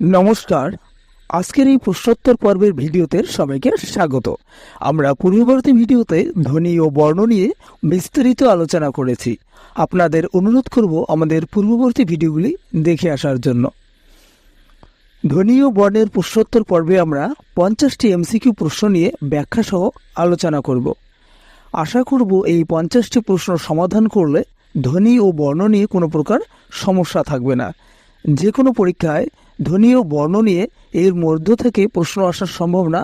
নমস্কার। আজকের এই প্রশ্নোত্তর পর্বের ভিডিওতে সবাইকে স্বাগত। আমরা পূর্ববর্তী ভিডিওতে ধ্বনি ও বর্ণ নিয়ে বিস্তারিত আলোচনা করেছি। আপনাদের অনুরোধ করব আমাদের পূর্ববর্তী ভিডিওগুলি দেখে আসার জন্য। ধ্বনি ও বর্ণের প্রশ্নোত্তর পর্বে আমরা 50টি এমসিকিউ প্রশ্ন নিয়ে ব্যাখ্যা সহ আলোচনা করব। আশা করব এই 50টি প্রশ্ন সমাধান করলে ধ্বনি ও বর্ণ নিয়ে কোনো প্রকার সমস্যা থাকবে না। যে কোনো পরীক্ষায় ধ্বনি ও বর্ণ নিয়ে এর মধ্য থেকে প্রশ্ন আসার সম্ভাবনা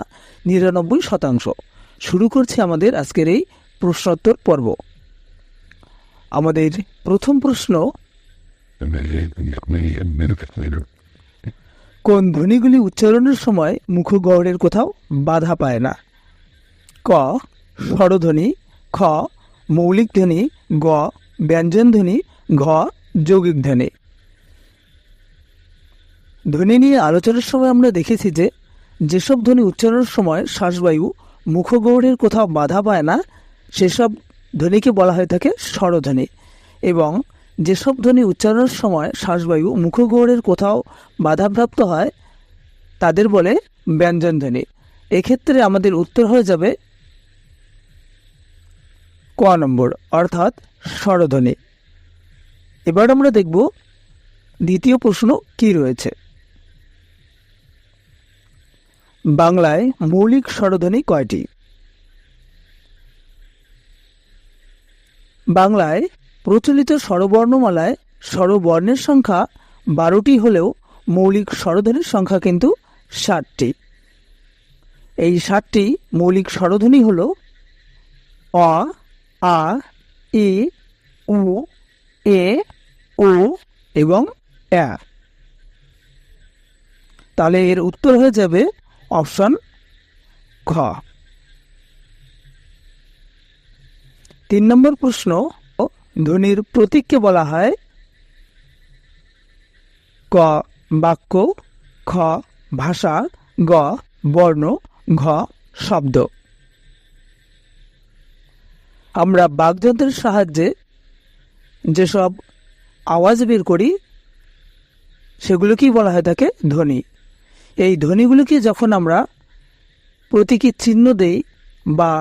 99%। শুরু করছি আমাদের আজকের এই প্রশ্নোত্তর পর্ব। আমাদের প্রথম প্রশ্ন, কোন ধ্বনিগুলি উচ্চারণের সময় মুখগহ্বরের কোথাও বাধা পায় না? ক স্বরধ্বনি, খ মৌলিক ধ্বনি, গ ব্যঞ্জন ধ্বনি, ঘ যৌগিক ধ্বনি। ধ্বনি নিয়ে আলোচনার সময় আমরা দেখেছি যে যেসব ধ্বনি উচ্চারণের সময় শ্বাসবায়ু মুখগহ্বরের কোথাও বাধা পায় না সেসব ধ্বনিকে বলা হয়ে থাকে স্বরধ্বনি, এবং যেসব ধ্বনি উচ্চারণের সময় শ্বাসবায়ু মুখগহ্বরের কোথাও বাধাপ্রাপ্ত হয় তাদের বলে ব্যঞ্জন ধ্বনি। এক্ষেত্রে আমাদের উত্তর হয়ে যাবে ক নম্বর, অর্থাৎ স্বরধ্বনি। এবার আমরা দেখব দ্বিতীয় প্রশ্ন কি রয়েছে। বাংলায় মৌলিক স্বরধ্বনি কয়টি? বাংলায় প্রচলিত স্বরবর্ণমালায় স্বরবর্ণের সংখ্যা 12টি হলেও মৌলিক স্বরধ্বনির সংখ্যা কিন্তু 7টি। এই 7টি মৌলিক স্বরধ্বনি হল অ, আ, ই, উ, এ, ও এবং এ। তাহলে এর উত্তর হয়ে যাবে অপশন খ। 3 নম্বর প্রশ্ন, ধ্বনির প্রতীককে বলা হয় ক বাক্য, খ ভাষা, গ বর্ণ, ঘ শব্দ। আমরা বাকযন্ত্রের সাহায্যে যেসব আওয়াজ বের করি সেগুলোকেই বলা হয়ে থাকে ধ্বনি। এই ধ্বনিগুলোকে যখন আমরা প্রতীকী চিহ্ন দেই বা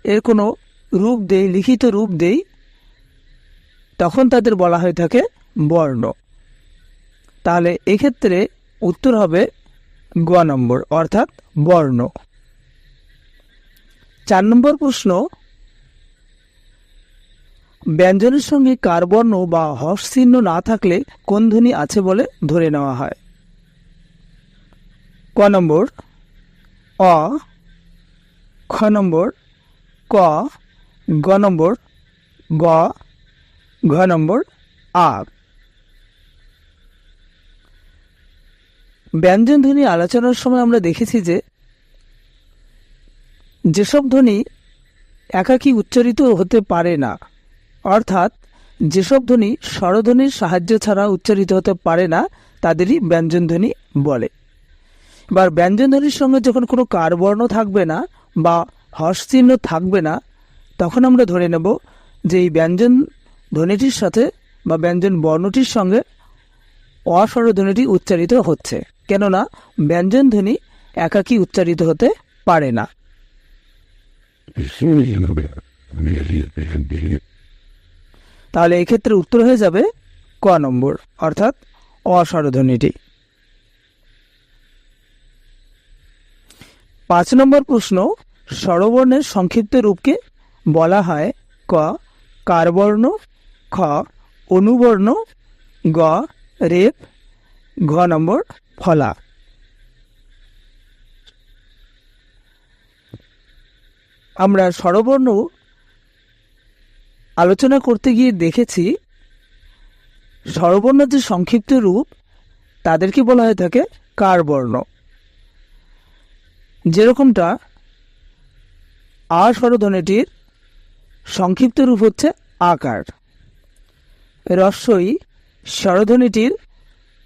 এর কোনো রূপ দেই, লিখিত রূপ দেই, তখন তাদের বলা হয়ে থাকে বর্ণ। তাহলে এক্ষেত্রে উত্তর হবে গ নম্বর, অর্থাৎ বর্ণ। 4 নম্বর প্রশ্ন, ব্যঞ্জনের সঙ্গে কার বর্ণ বা হর্ষ চিহ্ন না থাকলে কোন ধ্বনি আছে বলে ধরে নেওয়া হয়? ক নম্বর অ, খ নম্বর ক, গ নম্বর গ, ঘ নম্বর আ। ব্যঞ্জন ধ্বনি আলোচনার সময় আমরা দেখেছি যে যেসব ধ্বনি একাকী উচ্চারিত হতে পারে না, অর্থাৎ যেসব ধ্বনি স্বরধ্বনির সাহায্য ছাড়া উচ্চারিত হতে পারে না তাদেরই ব্যঞ্জন ধ্বনি বলে। এবার ব্যঞ্জন ধ্বনির সঙ্গে যখন কোনো কার বর্ণ থাকবে না বা হর্ষ চিহ্ন থাকবে না তখন আমরা ধরে নেব যে এই ব্যঞ্জন ধ্বনিটির সাথে বা ব্যঞ্জন বর্ণটির সঙ্গে অস্বরধ্বনিটি উচ্চারিত হচ্ছে, কেননা ব্যঞ্জন ধ্বনি একাকী উচ্চারিত হতে পারে না। তাহলে এক্ষেত্রে উত্তর হয়ে যাবে ক নম্বর, অর্থাৎ অস্বরধ্বনিটি। 5 নম্বর প্রশ্ন, স্বরবর্ণের সংক্ষিপ্ত রূপকে বলা হয় ক কারবর্ণ, খ অনুবর্ণ, গ রেফ, ঘ নম্বর ফলা। আমরা স্বরবর্ণ আলোচনা করতে গিয়ে দেখেছি স্বরবর্ণের যে সংক্ষিপ্ত রূপ তাদেরকে বলা হয়ে থাকে কারবর্ণ। যেরকমটা আ স্বরধ্বনিটির সংক্ষিপ্ত রূপ হচ্ছে আকার, রস্বই স্বরধ্বনিটির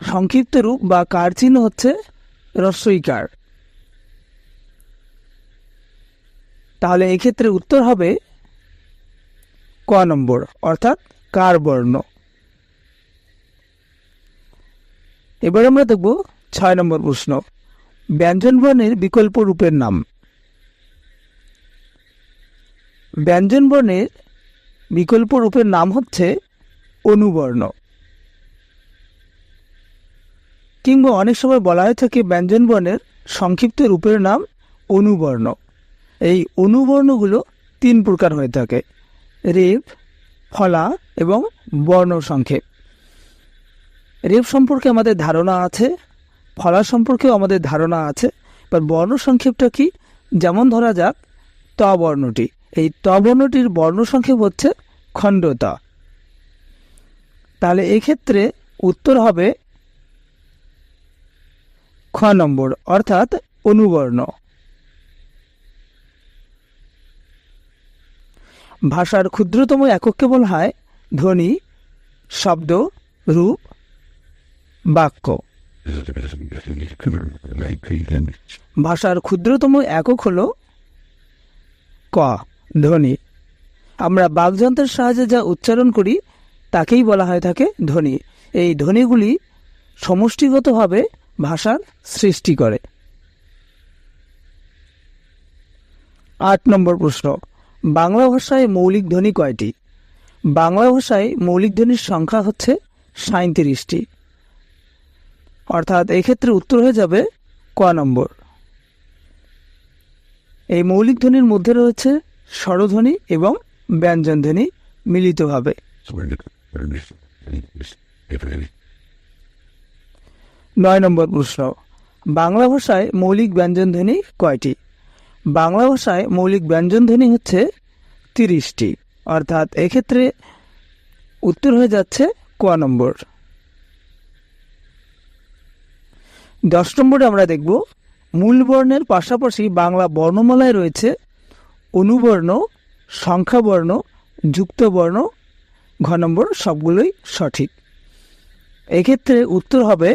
সংক্ষিপ্ত রূপ বা কার চিহ্ন হচ্ছে রস্বইকার। তাহলে এক্ষেত্রে উত্তর হবে ক নম্বর, অর্থাৎ কার বর্ণ। এবার আমরা দেখব 6 নম্বর প্রশ্ন, ব্যঞ্জনবর্ণের বিকল্প রূপের নাম। ব্যঞ্জনবর্ণের বিকল্প রূপের নাম হচ্ছে অনুবর্ণ, কিংবা অনেক সময় বলা হয়ে থাকে ব্যঞ্জনবর্ণের সংক্ষিপ্ত রূপের নাম অনুবর্ণ। এই অনুবর্ণগুলো 3 প্রকার হয়ে থাকে, রেফ, ফলা এবং বর্ণ সংক্ষেপ। রেফ সম্পর্কে আমাদের ধারণা আছে, ফলা সম্পর্কেও আমাদের ধারণা আছে। এবার বর্ণ সংক্ষেপটা কি? যেমন ধরা যাক ত বর্ণটি, এই ত বর্ণটির বর্ণ সংক্ষেপ হচ্ছে খণ্ডত। তাহলে এক্ষেত্রে উত্তর হবে খ নম্বর, অর্থাৎ অনুবর্ণ। ভাষার ক্ষুদ্রতম একককে বলা হয় ধ্বনি, শব্দ, রূপ, বাক্য। ভাষার ক্ষুদ্রতম একক হল ক, ধ্বনি। আমরা বাকযন্ত্রের সাহায্যে যা উচ্চারণ করি তাকেই বলা হয়ে থাকে ধ্বনি। এই ধ্বনিগুলি সমষ্টিগতভাবে ভাষার সৃষ্টি করে। 8 নম্বর প্রশ্ন, বাংলা ভাষায় মৌলিক ধ্বনি কয়টি? বাংলা ভাষায় মৌলিক ধ্বনির সংখ্যা হচ্ছে 37টি, অর্থাৎ এক্ষেত্রে উত্তর হয়ে যাবে ক নম্বর। এই মৌলিক ধ্বনির মধ্যে রয়েছে স্বরধ্বনি এবং ব্যঞ্জনধ্বনি মিলিতভাবে। 9 নম্বর প্রশ্ন, বাংলা ভাষায় মৌলিক ব্যঞ্জনধ্বনি কয়টি? বাংলা ভাষায় মৌলিক ব্যঞ্জনধ্বনি হচ্ছে 30টি, অর্থাৎ এক্ষেত্রে উত্তর হয়ে যাচ্ছে ক নম্বর। 10 নম্বরে আমরা দেখব মূল বর্ণের পাশাপাশি বাংলা বর্ণমালায় রয়েছে অনুবর্ণ, সংখ্যাবর্ণ, যুক্তবর্ণ। ঘ নম্বর সবগুলোই সঠিক। এক্ষেত্রে উত্তর হবে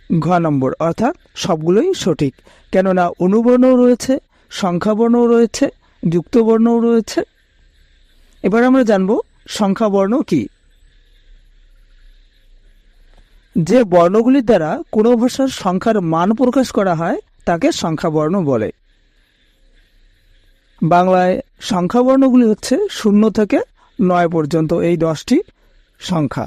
ঘ নম্বর, অর্থাৎ সবগুলোই সঠিক, কেননা অনুবর্ণও রয়েছে, সংখ্যাবর্ণও রয়েছে, যুক্তবর্ণও রয়েছে। এবার আমরা জানব সংখ্যাবর্ণ কি। যে বর্ণগুলির দ্বারা কোনো ভাষার সংখ্যার মান প্রকাশ করা হয় তাকে সংখ্যাবর্ণ বলে। বাংলায় সংখ্যাবর্ণগুলি হচ্ছে 0 থেকে 9 পর্যন্ত, এই 10টি সংখ্যা।